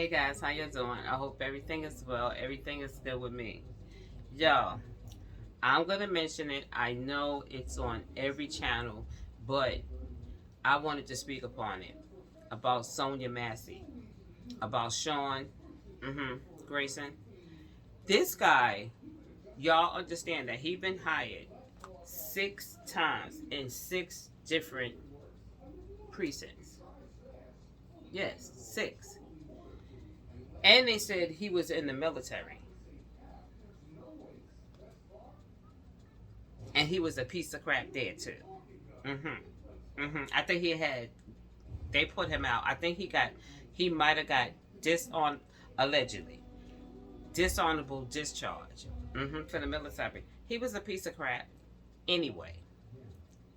Hey guys, how you doing? I hope everything is well. Everything is good with me. Y'all, I'm gonna mention it. I know it's on every channel, but I wanted to speak upon it. About Sonia Massey. About Sean Grayson. This guy, y'all understand that he been hired 6 times in 6 different precincts. Yes, 6. And they said he was in the military. And he was a piece of crap there too. I think they put him out. I think he might have got allegedly, dishonorable discharge for the military. He was a piece of crap anyway.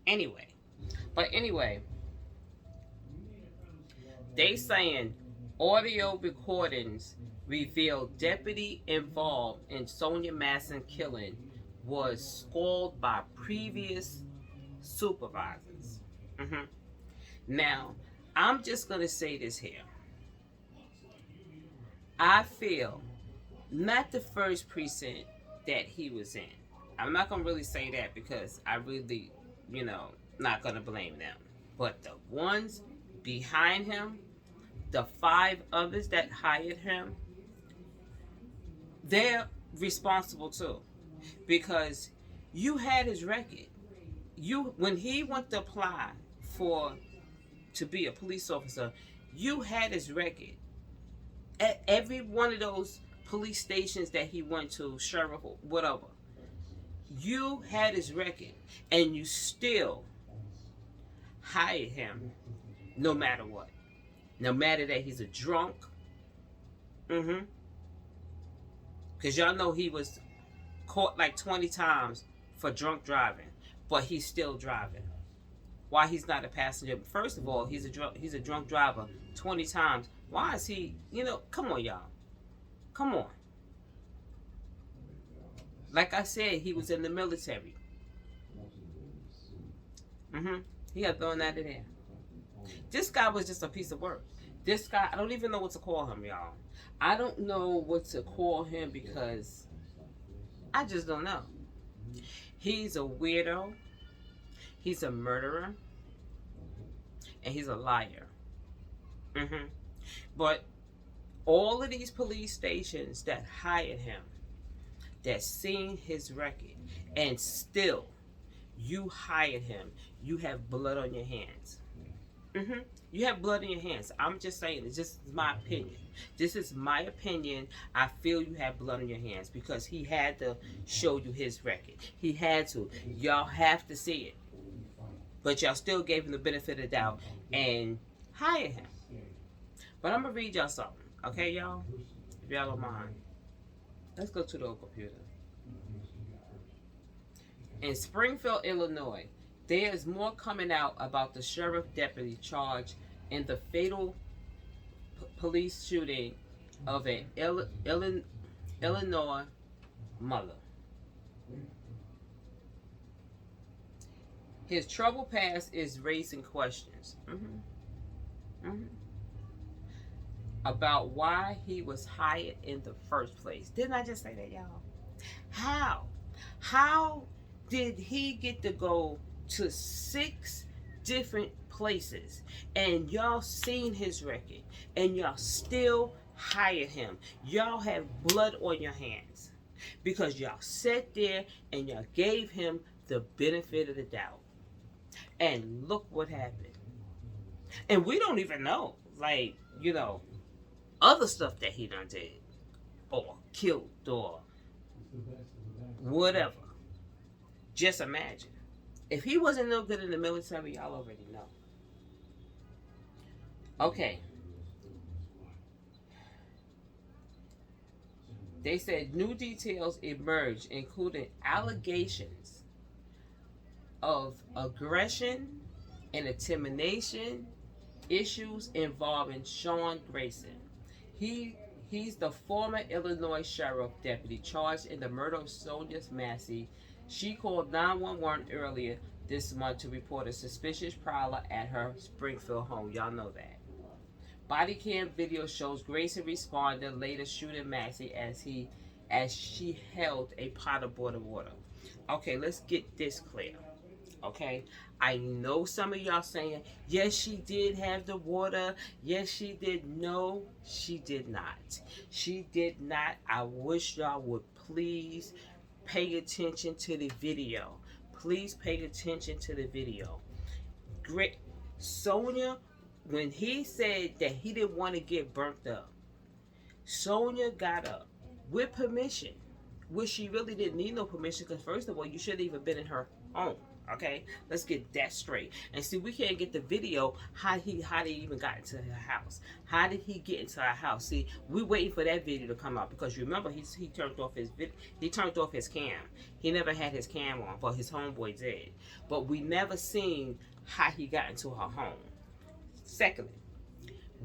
Anyway. But anyway, they saying audio recordings reveal deputy involved in Sonia Masson killing was called by previous supervisors. Now, I'm just going to say this here. I feel not the first precinct that he was in. I'm not going to really say that because I really, not going to blame them. But the ones behind him, the 5 others that hired him, they're responsible too. Because you had his record. When he went to apply to be a police officer, you had his record. At every one of those police stations that he went to, sheriff or whatever, you had his record, and you still hired him, no matter what. No matter that he's a drunk, because y'all know he was caught like 20 times for drunk driving, but he's still driving. Why he's not a passenger? First of all, he's a drunk driver 20 times. Why is he? Come on, y'all. Come on. Like I said, he was in the military. He got thrown out of there. This guy was just a piece of work. This guy, I don't even know what to call him, y'all. I don't know what to call him because I just don't know. He's a weirdo. He's a murderer. And he's a liar. But all of these police stations that hired him, that seen his record, and still you hired him, you have blood on your hands. You have blood in your hands. I'm just saying, it's just my opinion. This is my opinion. I feel you have blood on your hands because he had to show you his record. He had to. Y'all have to see it. But y'all still gave him the benefit of the doubt and hired him. But I'm going to read y'all something. Okay, y'all? If y'all don't mind. Let's go to the old computer. In Springfield, Illinois, there is more coming out about the sheriff deputy charged in the fatal police shooting of an Illinois mother. His troubled past is raising questions about why he was hired in the first place. Didn't I just say that, y'all? How did he get to go to 6 different places and y'all seen his record and y'all still hired him? Y'all have blood on your hands because y'all sat there and y'all gave him the benefit of the doubt. And look what happened. And we don't even know, other stuff that he done did or killed or whatever. Just imagine. If he wasn't no good in the military, y'all already know. Okay. They said new details emerged, including allegations of aggression and intimidation issues involving Sean Grayson. He's the former Illinois sheriff deputy charged in the murder of Sonia Massey. She called 911 earlier this month to report a suspicious prowler at her Springfield home. Y'all know that. Body cam video shows Grayson responded later shooting Maxie as she held a pot of boiling water. Okay, let's get this clear. Okay, I know some of y'all saying, yes, she did have the water. Yes, she did. No, she did not. She did not. I wish y'all would please pay attention to the video. Please pay attention to the video. Great. Sonia, when he said that he didn't want to get burnt up, Sonia got up with permission, which she really didn't need no permission because, first of all, you shouldn't even been in her home. Okay, let's get that straight. And see, we can't get the video how they even got into her house. How did he get into our house? See, we waiting for that video to come out because remember he turned off his cam. He never had his cam on, but his homeboy did. But we never seen how he got into her home. Secondly,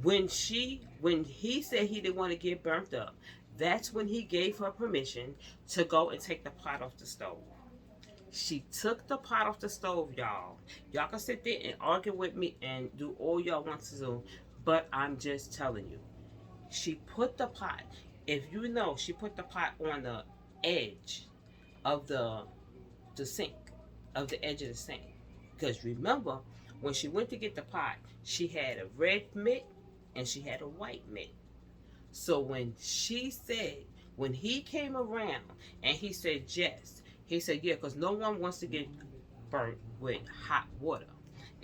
when he said he didn't want to get burnt up, that's when he gave her permission to go and take the pot off the stove. She took the pot off the stove, y'all. Y'all can sit there and argue with me and do all y'all want to do, but I'm just telling you. She put the pot, if you know, she put the pot on the edge of the sink, of the edge of the sink. Because remember, when she went to get the pot, she had a red mitt and she had a white mitt. So when he came around and he said yes, he said, yeah, because no one wants to get burnt with hot water.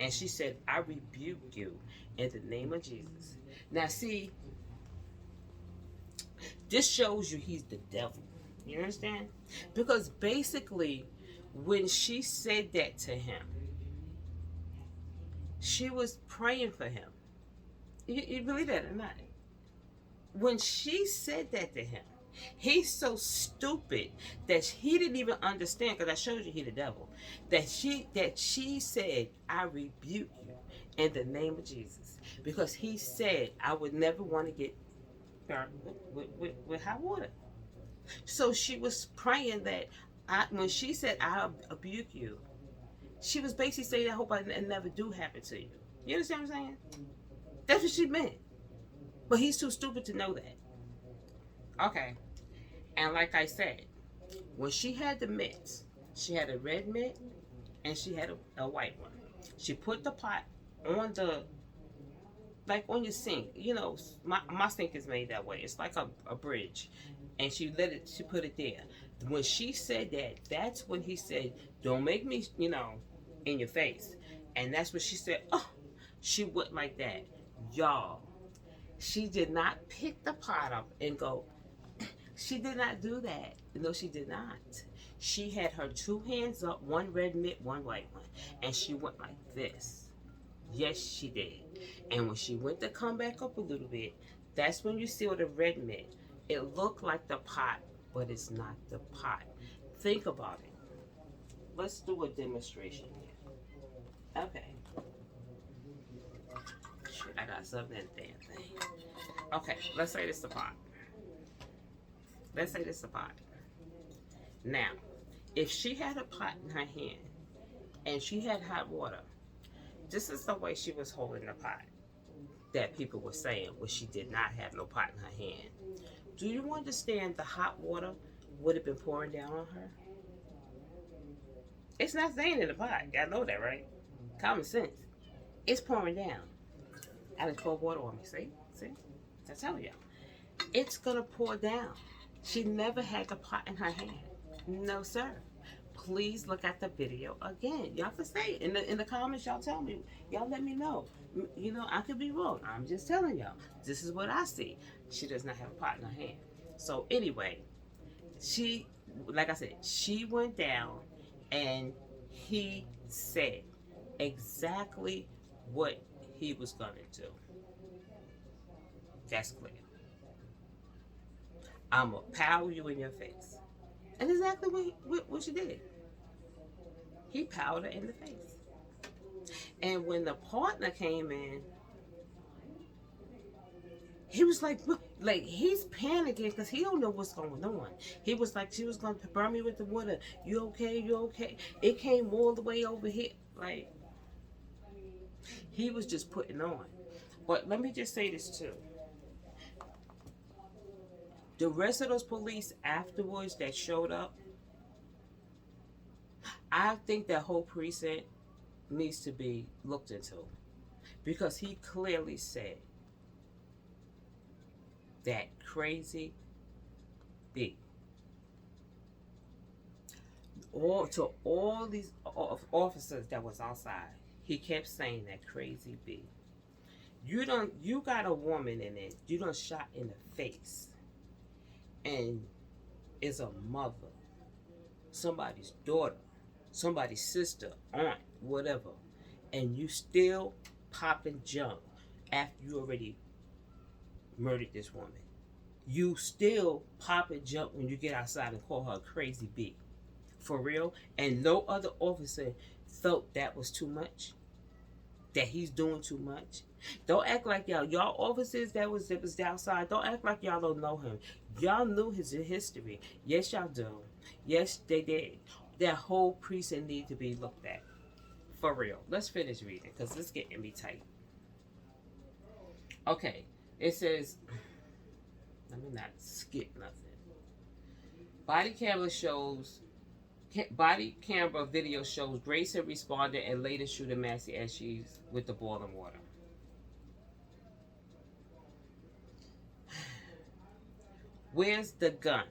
And she said, I rebuke you in the name of Jesus. Now, see, this shows you he's the devil. You understand? Because basically, when she said that to him, she was praying for him. You believe that or not? When she said that to him, he's so stupid that he didn't even understand, because I showed you he the devil, that she said, I rebuke you in the name of Jesus. Because he said, I would never want to get burnt with hot water. So she was praying that when she said, I rebuke you, she was basically saying, I hope I never do happen to you. You understand what I'm saying? That's what she meant. But he's too stupid to know that. Okay. And like I said, when she had the mitts, she had a red mitt and she had a white one. She put the pot on on your sink. You know, my sink is made that way. It's like a bridge. And she put it there. When she said that, that's when he said, don't make me, in your face. And that's what she said, oh, she went like that. Y'all, she did not pick the pot up and go. She did not do that. No, she did not. She had her two hands up, one red mitt, one white one. And she went like this. Yes, she did. And when she went to come back up a little bit, that's when you see the red mitt. It looked like the pot, but it's not the pot. Think about it. Let's do a demonstration here. Okay. Shit, I got something in the damn thing. Okay, let's say this is the pot. Let's say this is the pot. Now, if she had a pot in her hand and she had hot water, this is the way she was holding the pot that people were saying when she did not have no pot in her hand. Do you understand the hot water would have been pouring down on her? It's not staying in the pot. Y'all know that, right? Common sense. It's pouring down. I done poured water on me. See? I tell y'all. It's going to pour down. She never had the pot in her hand. No, sir. Please look at the video again. Y'all can say it. In the comments, y'all tell me. Y'all let me know. I could be wrong. I'm just telling y'all. This is what I see. She does not have a pot in her hand. So anyway, like I said, she went down and he said exactly what he was going to do. That's clear. I'm going to power you in your face. And exactly what she did. He powered her in the face. And when the partner came in, he was like he's panicking because he don't know what's going on. He was like, she was going to burn me with the water. You okay? You okay? It came all the way over here. Like, he was just putting on. But let me just say this too. The rest of those police afterwards that showed up, I think that whole precinct needs to be looked into because he clearly said that crazy B. All these officers that was outside, he kept saying that crazy B. You got a woman in it, you done shot in the face, and is a mother, somebody's daughter, somebody's sister, aunt, whatever, and you still popping junk after you already murdered this woman. You still popping junk when you get outside and call her a crazy B. For real? And no other officer felt that was too much? That he's doing too much? Don't act like y'all officers that was outside, don't act like y'all don't know him. Y'all knew his history. Yes, y'all do. Yes, they did. That whole precinct need to be looked at. For real. Let's finish reading because this getting me tight. Okay. It says, let me not skip nothing. Body camera video shows Grayson responded and later shooting Massey as she's with the boiling water. Where's the gun?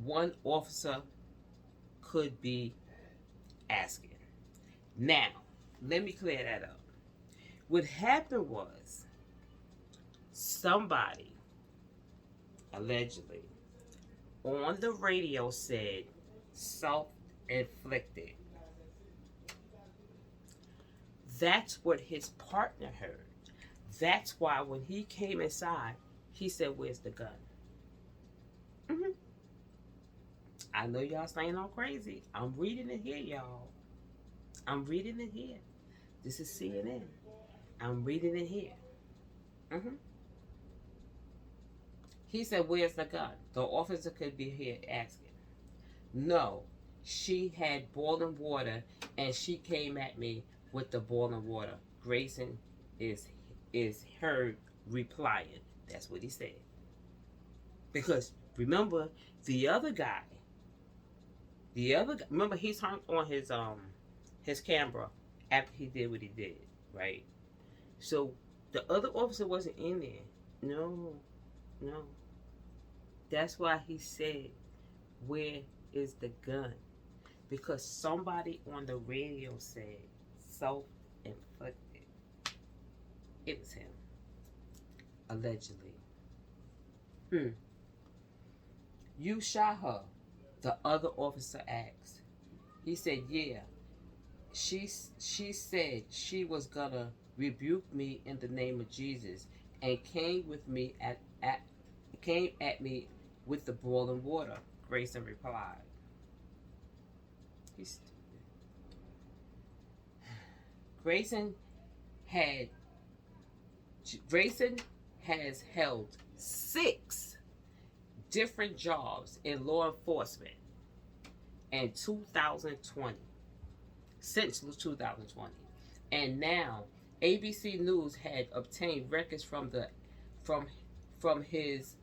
One officer could be asking. Now, let me clear that up. What happened was somebody, allegedly, on the radio said self-inflicted. That's what his partner heard. That's why when he came inside, he said, where's the gun? Mm-hmm. I know y'all saying I'm crazy. I'm reading it here, y'all. I'm reading it here. This is CNN. I'm reading it here. Mm-hmm. He said, where's the gun? The officer could be here asking. No, she had boiling water and she came at me with the boiling water. Grayson is heard replying. That's what he said. Because remember, the other guy, remember he's hung on his camera after he did what he did, right? So the other officer wasn't in there. No. That's why he said, where is the gun? Because somebody on the radio said self-inflicted. It was him. Allegedly. You shot her? The other officer asked. He said, yeah. She said she was gonna rebuke me in the name of Jesus and came at me with the boiling water, Grayson replied. He's stupid. Grayson has held 6 different jobs in law enforcement in 2020, since 2020. And now ABC News had obtained records from his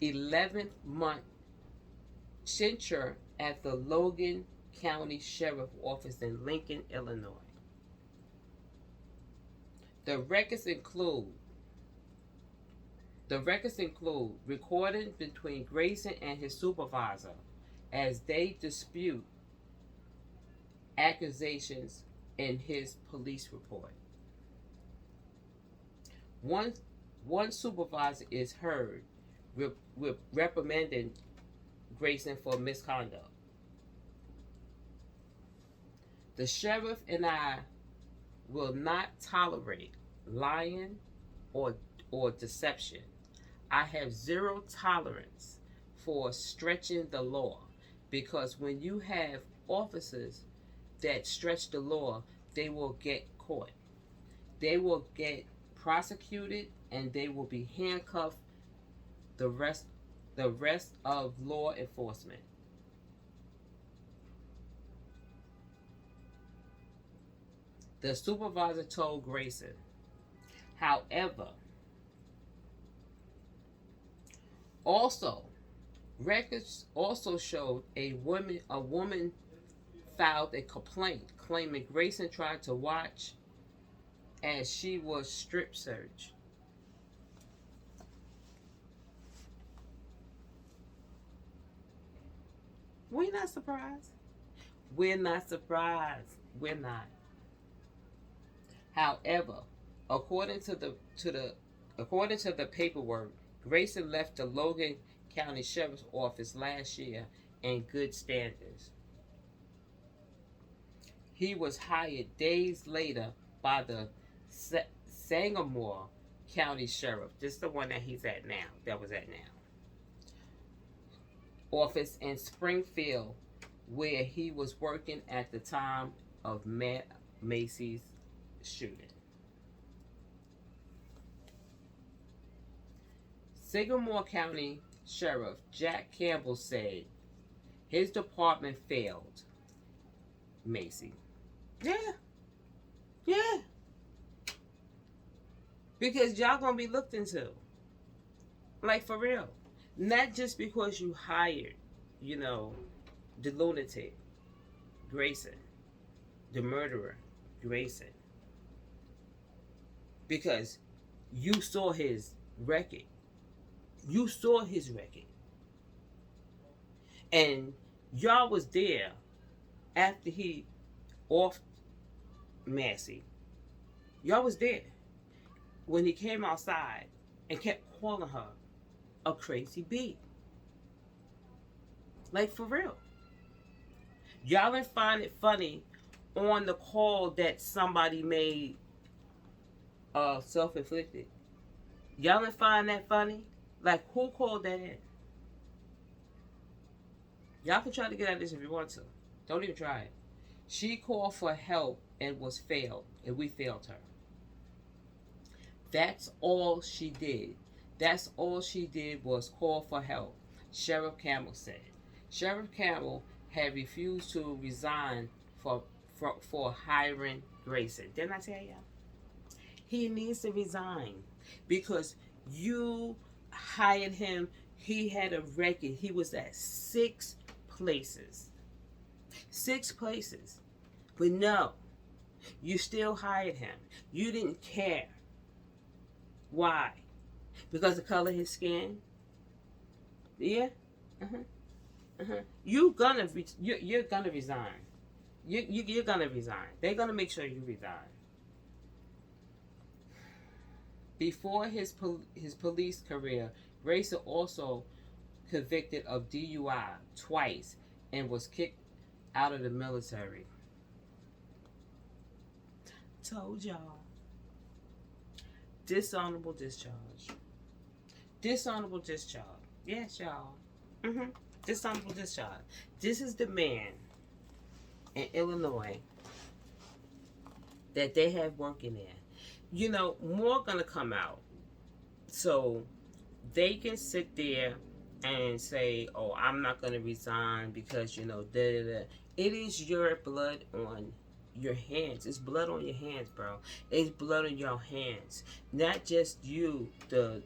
11th month censure at the Logan County Sheriff Office in Lincoln, Illinois. The records include recordings between Grayson and his supervisor as they dispute accusations in his police report. One supervisor is heard reprimanding Grayson for misconduct. The sheriff and I will not tolerate lying or deception. I have zero tolerance for stretching the law, because when you have officers that stretch the law, they will get caught. They will get prosecuted and they will be handcuffed the rest of law enforcement. The supervisor told Grayson, However, also records also showed a woman filed a complaint claiming Grayson tried to watch as she was strip searched. We're not surprised. We're not surprised. We're not. However, according to the paperwork, Grayson left the Logan County Sheriff's Office last year in good standings. He was hired days later by the Sangamore County Sheriff. This is the one that he's at now. That was at now. Office in Springfield, where he was working at the time of Matt Macy's shooting. Sangamore County Sheriff Jack Campbell said his department failed Macy. Yeah, yeah. Because y'all gonna be looked into. Like, for real. Not just because you hired, the lunatic, Grayson, the murderer, Grayson. Because you saw his record. You saw his record. And y'all was there after he off Massey. Y'all was there when he came outside and kept calling her a crazy bee. Like, for real. Y'all didn't find it funny on the call that somebody made self-inflicted. Y'all didn't find that funny? Like, who called that in? Y'all can try to get at this if you want to. Don't even try it. She called for help and was failed, and we failed her. That's all she did. That's all she did was call for help, Sheriff Campbell said. Sheriff Campbell had refused to resign for hiring Grayson. Didn't I tell y'all? He needs to resign because you hired him. He had a record. He was at 6 places. 6 places. But no, you still hired him. You didn't care. Why? Because the color of his skin? Yeah? You're gonna resign. You're gonna resign. They're gonna make sure you resign. Before his police career, Grayson also convicted of DUI twice and was kicked out of the military. Told y'all. Dishonorable discharge. Dishonorable discharge. Yes, y'all. Dishonorable discharge. This is the man in Illinois that they have working there. More gonna come out. So they can sit there and say, oh, I'm not gonna resign because, da da da. It is your blood on your hands. It's blood on your hands, bro. It's blood on your hands. Not just you, the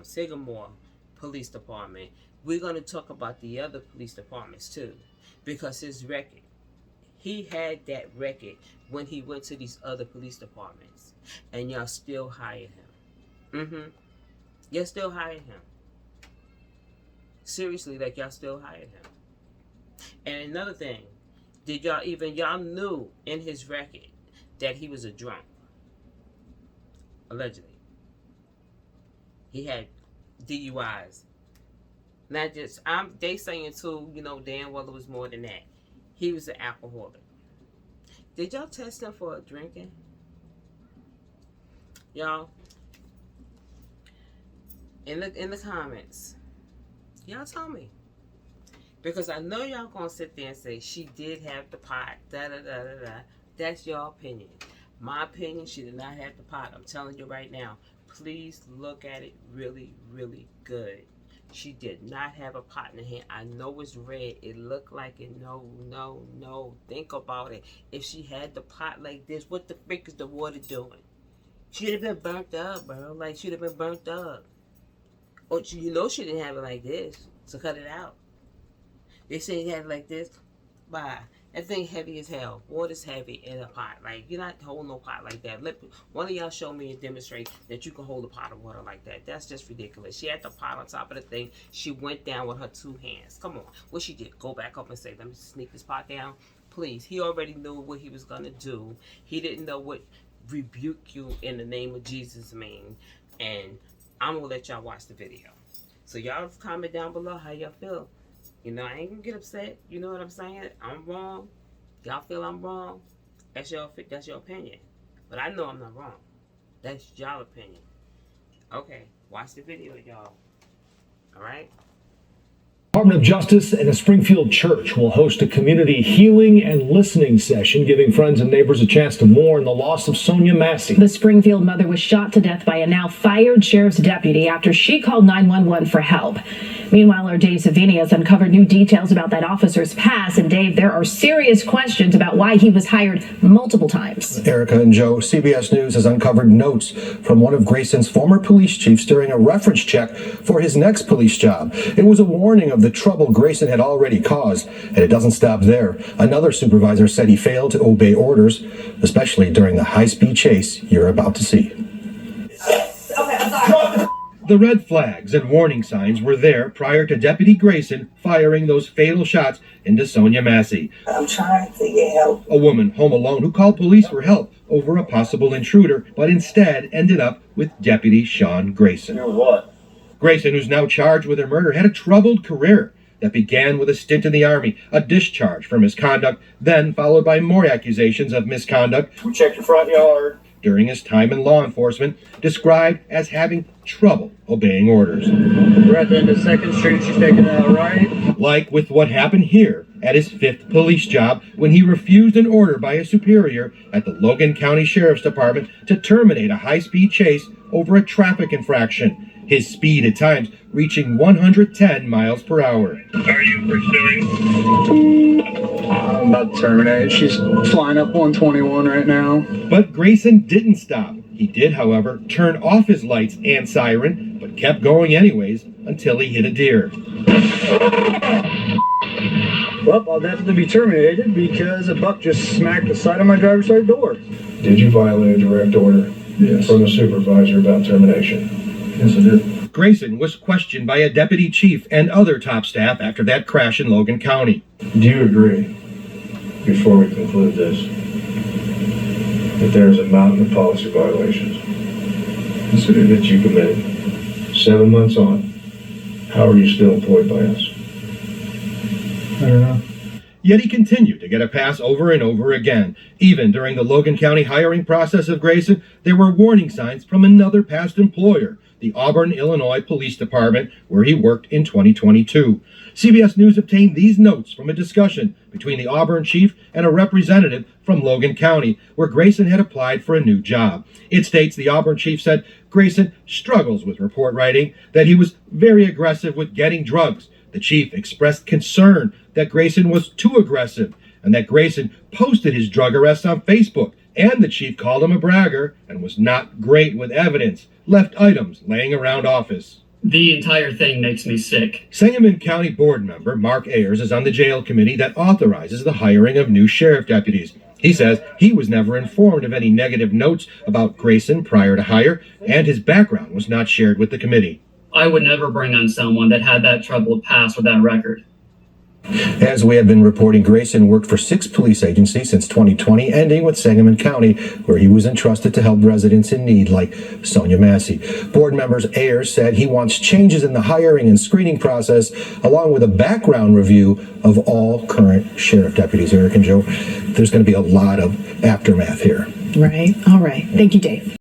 Sangamore Police Department. We're gonna talk about the other police departments too, because his record. He had that record when he went to these other police departments, and y'all still hired him. Y'all still hired him. Seriously, like, y'all still hired him. And another thing, y'all knew in his record that he was a drunk. Allegedly. He had DUIs. Not just, they saying too, damn well it was more than that. He was an alcoholic. Did y'all test him for drinking? Y'all, in the comments, y'all tell me. Because I know y'all gonna sit there and say she did have the pot, da da da da da. That's your opinion. My opinion, she did not have the pot. I'm telling you right now. Please look at it really, really good. She did not have a pot in her hand. I know it's red. It looked like it. No. Think about it. If she had the pot like this, what the frick is the water doing? She'd have been burnt up, bro. Like, she'd have been burnt up. Or you know she didn't have it like this, so cut it out. They say you have it like this. Bye. That thing heavy as hell. Water's heavy in a pot. Like, you're not holding no pot like that. Let one of y'all show me and demonstrate that you can hold a pot of water like that. That's just ridiculous. She had the pot on top of the thing. She went down with her 2 hands. Come on. What she did? Go back up and say, let me sneak this pot down. Please. He already knew what he was going to do. He didn't know what rebuke you in the name of Jesus mean. And I'm going to let y'all watch the video. So y'all comment down below how y'all feel. You know, I ain't gonna get upset. You know what I'm saying? I'm wrong. Y'all feel I'm wrong. That's your opinion. But I know I'm not wrong. That's y'all opinion. Okay, watch the video, y'all. All right? Department of Justice and a Springfield church will host a community healing and listening session, giving friends and neighbors a chance to mourn the loss of Sonia Massey. The Springfield mother was shot to death by a now fired sheriff's deputy after she called 911 for help. Meanwhile, our Dave Savini has uncovered new details about that officer's past. And Dave, there are serious questions about why he was hired multiple times. Erica and Joe, CBS News has uncovered notes from one of Grayson's former police chiefs during a reference check for his next police job. It was a warning of the trouble Grayson had already caused, and it doesn't stop there. Another supervisor said he failed to obey orders, especially during the high-speed chase you're about to see. Okay, I'm sorry. The red flags and warning signs were there prior to Deputy Grayson firing those fatal shots into Sonia Massey. I'm trying to get help. A woman home alone who called police for help over a possible intruder, but instead ended up with Deputy Sean Grayson. You're what? Grayson, who's now charged with her murder, had a troubled career that began with a stint in the Army, a discharge for misconduct, then followed by more accusations of misconduct. We checked your front yard. During his time in law enforcement, described as having trouble obeying orders. We're at the end of 2nd Street. She's taking a right. Like with what happened here at his 5th police job when he refused an order by a superior at the Logan County Sheriff's Department to terminate a high-speed chase over a traffic infraction. His speed at times reaching 110 miles per hour. Are you pursuing? I'm about to terminate. She's flying up 121 right now. But Grayson didn't stop. He did, however, turn off his lights and siren, but kept going anyways until he hit a deer. Well, I'll definitely be terminated because a buck just smacked the side of my driver's side door. Did you violate a direct order from the supervisor about termination? Yes, I did. Grayson was questioned by a deputy chief and other top staff after that crash in Logan County. Do you agree, before we conclude this, that there is a mountain of policy violations that you committed 7 months on? How are you still employed by us? I don't know. Yet he continued to get a pass over and over again. Even during the Logan County hiring process of Grayson, there were warning signs from another past employer, the Auburn, Illinois Police Department, where he worked in 2022. CBS News obtained these notes from a discussion between the Auburn chief and a representative from Logan County, where Grayson had applied for a new job. It states the Auburn chief said Grayson struggles with report writing, that he was very aggressive with getting drugs. The chief expressed concern that Grayson was too aggressive and that Grayson posted his drug arrests on Facebook. And the chief called him a bragger and was not great with evidence, left items laying around office. The entire thing makes me sick. Sangamon County board member Mark Ayers is on the jail committee that authorizes the hiring of new sheriff deputies. He says he was never informed of any negative notes about Grayson prior to hire, and his background was not shared with the committee. I would never bring on someone that had that troubled past with that record. As we have been reporting, Grayson worked for 6 police agencies since 2020, ending with Sangamon County, where he was entrusted to help residents in need like Sonia Massey. Board members Ayers said he wants changes in the hiring and screening process, along with a background review of all current sheriff deputies. Eric and Joe, there's going to be a lot of aftermath here. Right. All right. Thank you, Dave.